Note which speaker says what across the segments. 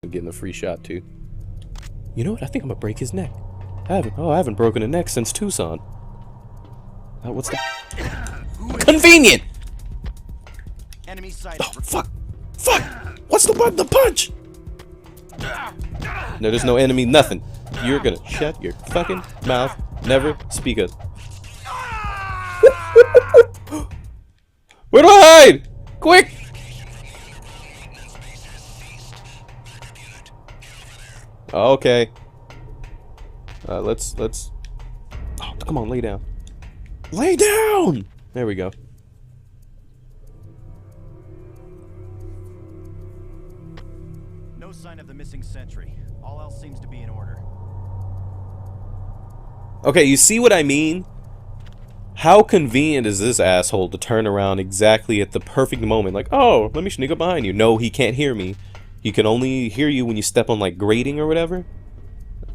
Speaker 1: I'm getting a free shot too. You know what? I think I'm gonna break his neck. I haven't broken a neck since Tucson. What's that? Convenient!
Speaker 2: Enemy sighted.
Speaker 1: Oh, fuck! Fuck! What's the button to punch? No, there's no enemy, nothing. You're gonna shut your fucking mouth. Never speak up. Where do I hide? Quick! Okay. Let's. Oh, come on, lay down. Lay down! There we go.
Speaker 2: No sign of the missing sentry. All else seems to be in order.
Speaker 1: Okay, you see what I mean? How convenient is this asshole to turn around exactly at the perfect moment? Like, oh, let me sneak up behind you. No, he can't hear me. He can only hear you when you step on, like, grating or whatever.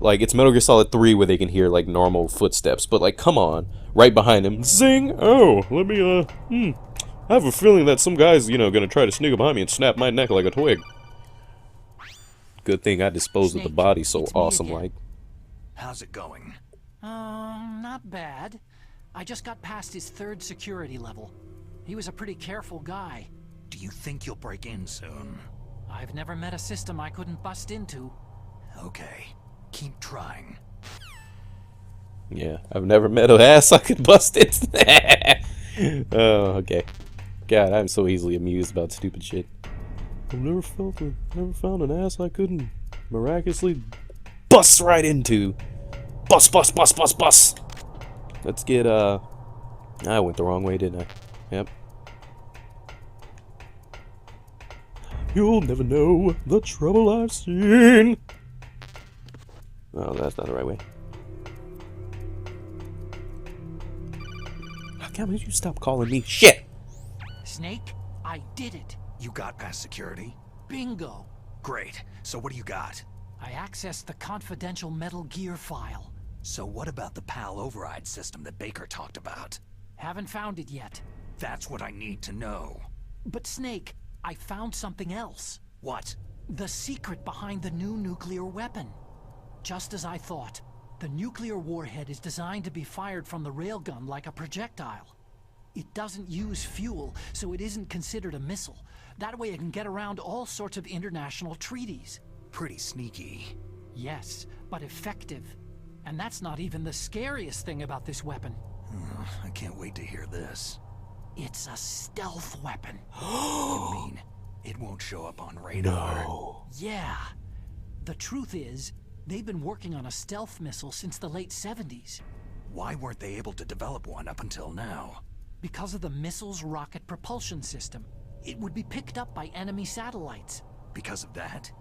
Speaker 1: Like, it's Metal Gear Solid 3 where they can hear, like, normal footsteps. But, like, come on. Right behind him. Zing! Oh, let me, I have a feeling that some guy's, you know, gonna try to sneak up behind me and snap my neck like a twig. Good thing I disposed of the body so awesome-like.
Speaker 3: How's it going?
Speaker 4: Not bad. I just got past his 3rd security level. He was a pretty careful guy.
Speaker 3: Do you think you'll break in soon?
Speaker 4: I've never met a system I couldn't bust into.
Speaker 3: Okay. Keep trying.
Speaker 1: Yeah, I've never met an ass I could bust it. Oh, okay. God, I'm so easily amused about stupid shit. I've never found an ass I couldn't miraculously bust right into. Bust, bust, bust, bust, bust. Let's get, I went the wrong way, didn't I? Yep. You'll never know the trouble I've seen. Oh, that's not the right way. How come you stop calling me shit?
Speaker 4: Snake, I did it.
Speaker 3: You got past security?
Speaker 4: Bingo.
Speaker 3: Great. So what do you got?
Speaker 4: I accessed the confidential Metal Gear file.
Speaker 3: So what about the PAL override system that Baker talked about?
Speaker 4: Haven't found it yet.
Speaker 3: That's what I need to know.
Speaker 4: But Snake, I found something else.
Speaker 3: What?
Speaker 4: The secret behind the new nuclear weapon. Just as I thought, the nuclear warhead is designed to be fired from the railgun like a projectile. It doesn't use fuel, so it isn't considered a missile. That way it can get around all sorts of international treaties.
Speaker 3: Pretty sneaky.
Speaker 4: Yes, but effective. And that's not even the scariest thing about this weapon.
Speaker 3: I can't wait to hear this.
Speaker 4: It's a stealth weapon.
Speaker 3: You mean it won't show up on radar?
Speaker 1: No.
Speaker 4: Yeah. The truth is, they've been working on a stealth missile since the late 70s.
Speaker 3: Why weren't they able to develop one up until now?
Speaker 4: Because of the missile's rocket propulsion system. It would be picked up by enemy satellites.
Speaker 3: Because of that?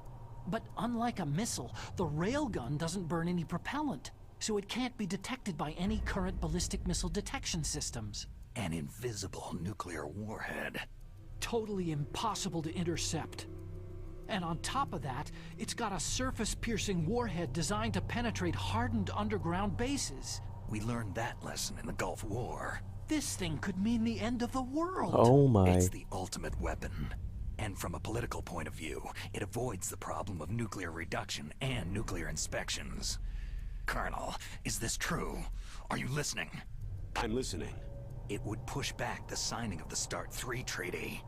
Speaker 4: But unlike a missile, the railgun doesn't burn any propellant, so it can't be detected by any current ballistic missile detection systems.
Speaker 3: An invisible nuclear warhead.
Speaker 4: Totally impossible to intercept. And on top of that, it's got a surface-piercing warhead designed to penetrate hardened underground bases.
Speaker 3: We learned that lesson in the Gulf War.
Speaker 4: This thing could mean the end of the world.
Speaker 1: Oh my.
Speaker 3: It's the ultimate weapon. And from a political point of view, it avoids the problem of nuclear reduction and nuclear inspections. Colonel, is this true? Are you listening?
Speaker 5: I'm listening.
Speaker 3: It would push back the signing of the START 3 treaty.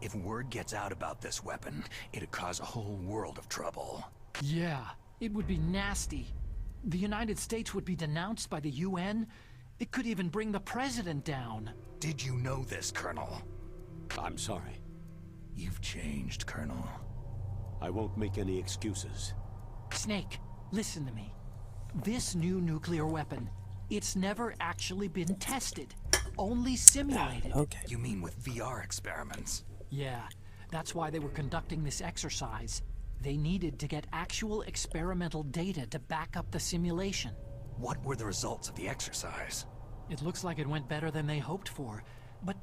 Speaker 3: If word gets out about this weapon, it'd cause a whole world of trouble.
Speaker 4: Yeah, it would be nasty. The United States would be denounced by the UN. It could even bring the president down.
Speaker 3: Did you know this, Colonel?
Speaker 5: I'm sorry.
Speaker 3: You've changed, Colonel.
Speaker 5: I won't make any excuses.
Speaker 4: Snake, listen to me. This new nuclear weapon, it's never actually been tested. Only simulated.
Speaker 1: Okay.
Speaker 3: You mean with VR experiments?
Speaker 4: Yeah, that's why they were conducting this exercise. They needed to get actual experimental data to back up the simulation.
Speaker 3: What were the results of the exercise?
Speaker 4: It looks like it went better than they hoped for, but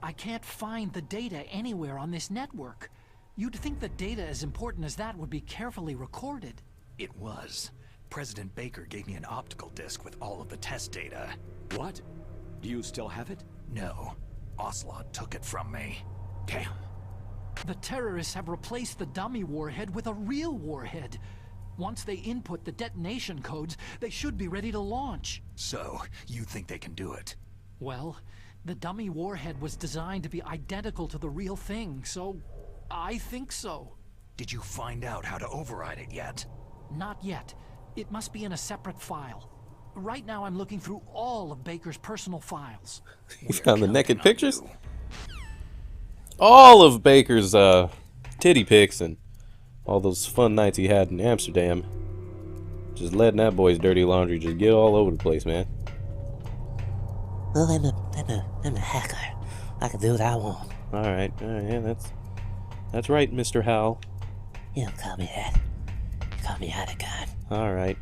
Speaker 4: I can't find the data anywhere on this network. You'd think the data as important as that would be carefully recorded.
Speaker 3: It was. President Baker gave me an optical disc with all of the test data.
Speaker 5: What? Do you still have it?
Speaker 3: No. Ocelot took it from me.
Speaker 5: Damn.
Speaker 4: The terrorists have replaced the dummy warhead with a real warhead. Once they input the detonation codes, they should be ready to launch.
Speaker 3: So, you think they can do it?
Speaker 4: Well, the dummy warhead was designed to be identical to the real thing, so I think so.
Speaker 3: Did you find out how to override it yet?
Speaker 4: Not yet. It must be in a separate file. Right now I'm looking through all of Baker's personal files.
Speaker 1: He found the naked
Speaker 3: Counting on
Speaker 1: pictures?
Speaker 3: you.
Speaker 1: All of Baker's titty pics and all those fun nights he had in Amsterdam. Just letting that boy's dirty laundry just get all over the place, man.
Speaker 6: Well, I'm a hacker. I can do what I want.
Speaker 1: Alright, yeah, that's right, Mr. Hal.
Speaker 6: You don't call me that. You call me out of gun.
Speaker 1: Alright.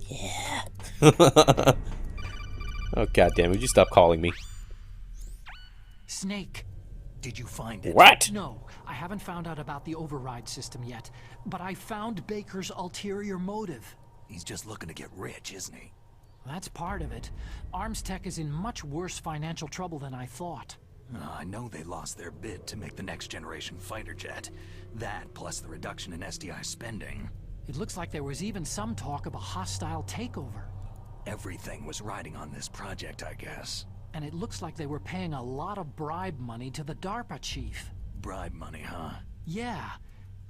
Speaker 6: Yeah.
Speaker 1: Oh, goddamn, would you stop calling me?
Speaker 4: Snake.
Speaker 3: Did you find it?
Speaker 1: What?
Speaker 4: No, I haven't found out about the override system yet, but I found Baker's ulterior motive.
Speaker 3: He's just looking to get rich, isn't he?
Speaker 4: That's part of it. Arms Tech is in much worse financial trouble than I thought.
Speaker 3: I know they lost their bid to make the next generation fighter jet. That, plus the reduction in SDI spending.
Speaker 4: It looks like there was even some talk of a hostile takeover.
Speaker 3: Everything was riding on this project, I guess.
Speaker 4: And it looks like they were paying a lot of bribe money to the DARPA chief.
Speaker 3: Bribe money, huh?
Speaker 4: Yeah,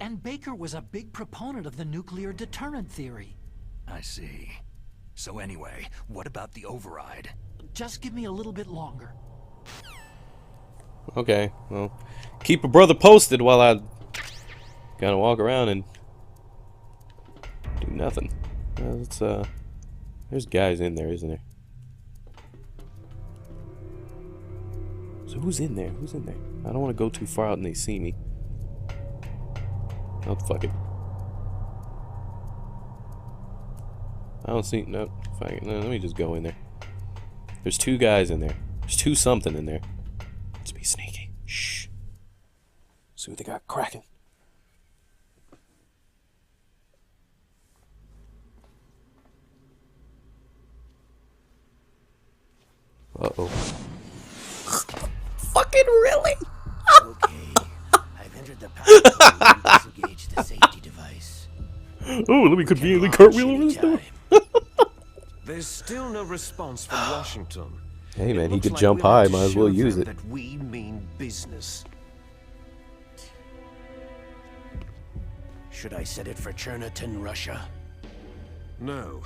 Speaker 4: and Baker was a big proponent of the nuclear deterrent theory.
Speaker 3: I see. So anyway, what about the override?
Speaker 4: Just give me a little bit longer.
Speaker 1: Okay, well, keep a brother posted while I gotta walk around and do nothing. There's guys in there, isn't there? So who's in there? Who's in there? I don't want to go too far out and they see me. Oh, fuck it. I don't see, no, no, let me just go in there. There's two guys in there. There's two something in there. Let's be sneaky. Shh. See what they got cracking. Uh-oh. Fucking really?
Speaker 6: Okay. I've entered the passcode and disengaged the safety device.
Speaker 1: Oh, let me conveniently cartwheel over this door.
Speaker 7: There's still no response from Washington.
Speaker 1: Hey man,
Speaker 7: It
Speaker 1: he
Speaker 7: looks
Speaker 1: could
Speaker 7: like
Speaker 1: jump
Speaker 7: we'll
Speaker 1: high,
Speaker 7: have to
Speaker 1: might as well
Speaker 7: show
Speaker 1: use
Speaker 7: them
Speaker 1: it.
Speaker 7: That we mean business.
Speaker 6: Should I set it for Cherniton, Russia?
Speaker 7: No,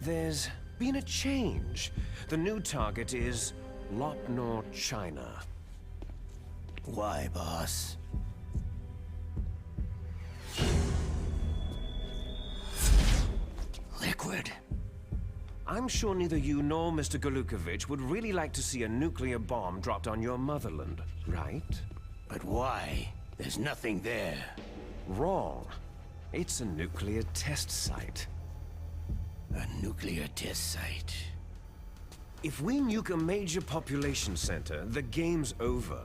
Speaker 7: there's been a change. The new target is Lopnor, China.
Speaker 6: Why, boss? Liquid.
Speaker 7: I'm sure neither you nor Mr. Golukovich would really like to see a nuclear bomb dropped on your motherland, right?
Speaker 6: But why? There's nothing there.
Speaker 7: Wrong. It's a nuclear test site.
Speaker 6: A nuclear test site.
Speaker 7: If we nuke a major population center, the game's over.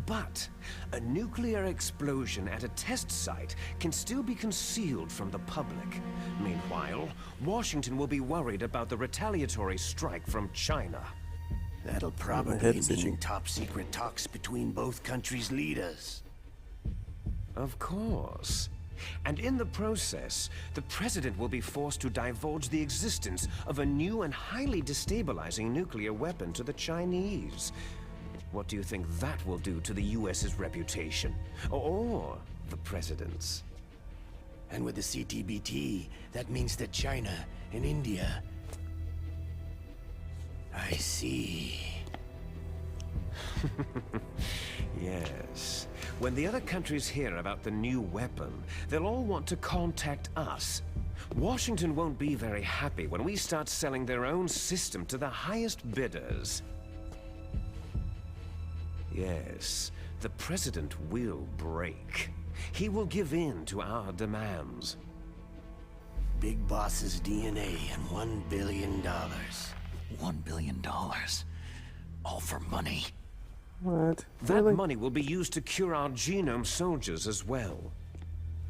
Speaker 7: But a nuclear explosion at a test site can still be concealed from the public. Meanwhile, Washington will be worried about the retaliatory strike from China.
Speaker 6: That'll probably
Speaker 1: head's
Speaker 6: mean
Speaker 1: itching.
Speaker 6: top secret talks between both countries' leaders.
Speaker 7: Of course. And in the process, the president will be forced to divulge the existence of a new and highly destabilizing nuclear weapon to the Chinese. What do you think that will do to the US's reputation? Or the president's?
Speaker 6: And with the CTBT, that means that China and India... I see.
Speaker 7: Yes. When the other countries hear about the new weapon, they'll all want to contact us. Washington won't be very happy when we start selling their own system to the highest bidders. Yes, the president will break. He will give in to our demands.
Speaker 6: Big Boss's DNA and $1 billion.
Speaker 3: $1 billion. All for money.
Speaker 1: What?
Speaker 7: That money will be used to cure our genome soldiers as well.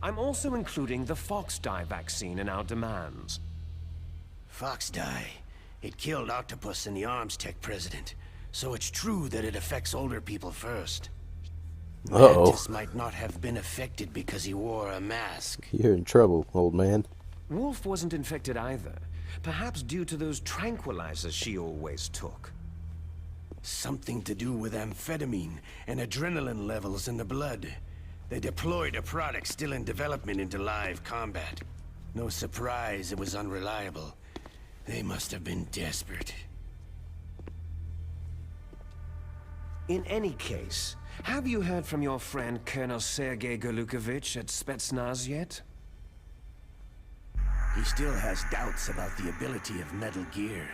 Speaker 7: I'm also including the Fox dye vaccine in our demands.
Speaker 6: Fox dye. It killed Octopus and the Arms Tech president. So it's true that it affects older people first.
Speaker 1: Uh-oh.
Speaker 6: Mantis might not have been affected because he wore a mask.
Speaker 1: You're in trouble, old man.
Speaker 7: Wolf wasn't infected either. Perhaps due to those tranquilizers she always took.
Speaker 6: Something to do with amphetamine and adrenaline levels in the blood. They deployed a product still in development into live combat. No surprise it was unreliable. They must have been desperate.
Speaker 7: In any case, have you heard from your friend Colonel Sergei Golukovich at Spetsnaz yet?
Speaker 6: He still has doubts about the ability of Metal Gear.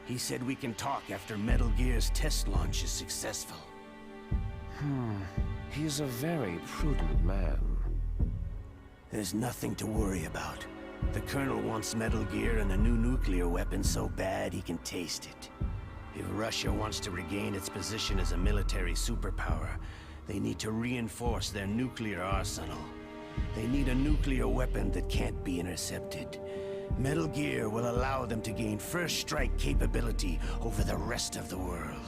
Speaker 6: He said we can talk after Metal Gear's test launch is successful.
Speaker 7: He's a very prudent man.
Speaker 6: There's nothing to worry about. The Colonel wants Metal Gear and a new nuclear weapon so bad he can taste it. If Russia wants to regain its position as a military superpower, they need to reinforce their nuclear arsenal. They need a nuclear weapon that can't be intercepted. Metal Gear will allow them to gain first strike capability over the rest of the world.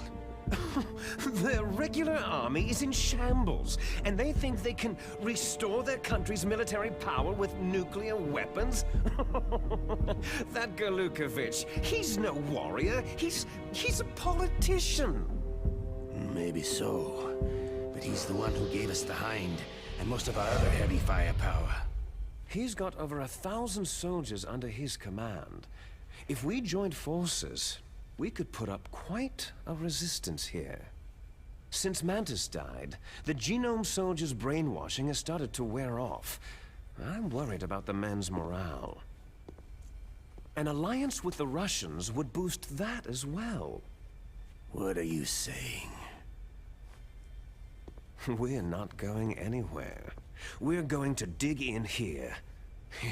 Speaker 7: Their regular army is in shambles, and they think they can restore their country's military power with nuclear weapons? That Golukovich, he's no warrior. He's a politician.
Speaker 6: Maybe so, but he's the one who gave us the Hind and most of our other heavy firepower.
Speaker 7: He's got over 1,000 soldiers under his command. If we joined forces, we could put up quite a resistance here. Since Mantis died, the Genome Soldiers' brainwashing has started to wear off. I'm worried about the men's morale. An alliance with the Russians would boost that as well.
Speaker 6: What are you saying?
Speaker 7: We're not going anywhere. We're going to dig in here.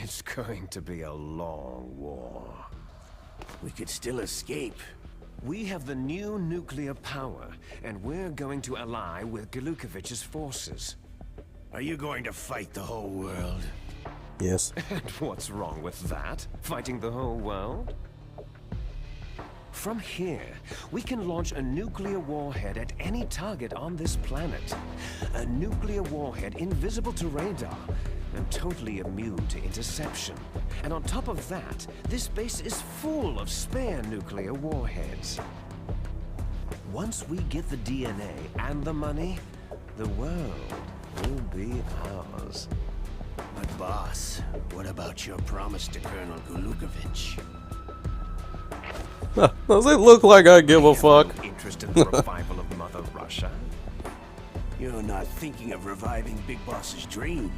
Speaker 7: It's going to be a long war.
Speaker 6: We could still escape.
Speaker 7: We have the new nuclear power, and we're going to ally with Golukovich's forces.
Speaker 6: Are you going to fight the whole world?
Speaker 1: Yes.
Speaker 7: And what's wrong with that? Fighting the whole world? From here, we can launch a nuclear warhead at any target on this planet. A nuclear warhead invisible to radar and totally immune to interception. And on top of that, this base is full of spare nuclear warheads. Once we get the DNA and the money, the world will be ours.
Speaker 6: But boss, what about your promise to Colonel Golukovich?
Speaker 1: Does it look like I give a fuck?
Speaker 7: No interest in the revival of Mother Russia?
Speaker 6: You're not thinking of reviving Big Boss's dream.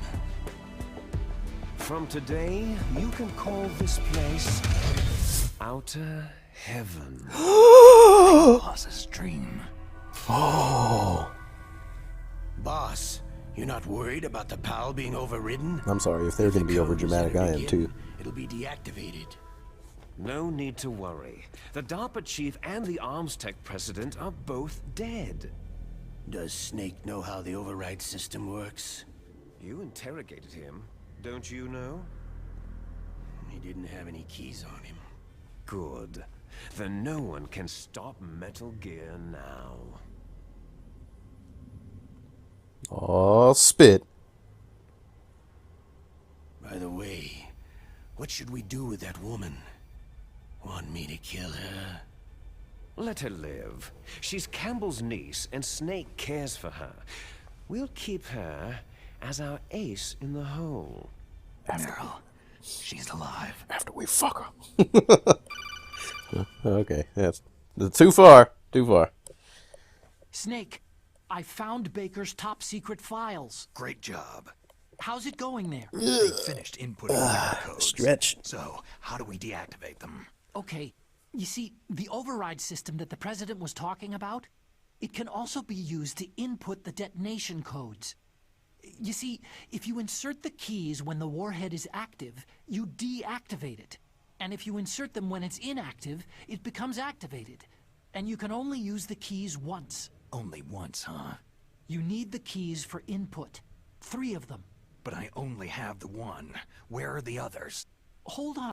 Speaker 7: From today, you can call this place Outer Heaven.
Speaker 3: Boss's dream.
Speaker 1: Oh.
Speaker 6: Boss, you're not worried about the PAL being overridden?
Speaker 1: I'm sorry, if they're going to be over dramatic, I am too.
Speaker 6: It'll be deactivated.
Speaker 7: No need to worry. The DARPA chief and the arms tech president are both dead.
Speaker 6: Does Snake know how the override system works?
Speaker 7: You interrogated him, don't you know?
Speaker 6: He didn't have any keys on him.
Speaker 7: Good. Then no one can stop Metal Gear now.
Speaker 1: Oh, spit.
Speaker 6: By the way, what should we do with that woman? Want me to kill her?
Speaker 7: Let her live. She's Campbell's niece, and Snake cares for her. We'll keep her as our ace in the hole.
Speaker 3: Meryl, she's alive.
Speaker 1: After we fuck her. Okay, that's too far. Too far.
Speaker 4: Snake, I found Baker's top secret files.
Speaker 3: Great job.
Speaker 4: How's it going there?
Speaker 3: They finished inputting the codes.
Speaker 1: Stretch.
Speaker 3: So, how do we deactivate them?
Speaker 4: Okay, you see, the override system that the president was talking about, it can also be used to input the detonation codes. You see, if you insert the keys when the warhead is active, you deactivate it. And if you insert them when it's inactive, it becomes activated. And you can only use the keys once.
Speaker 3: Only once, huh?
Speaker 4: You need the keys for input. 3 of them.
Speaker 3: But I only have the one. Where are the others?
Speaker 4: Hold on.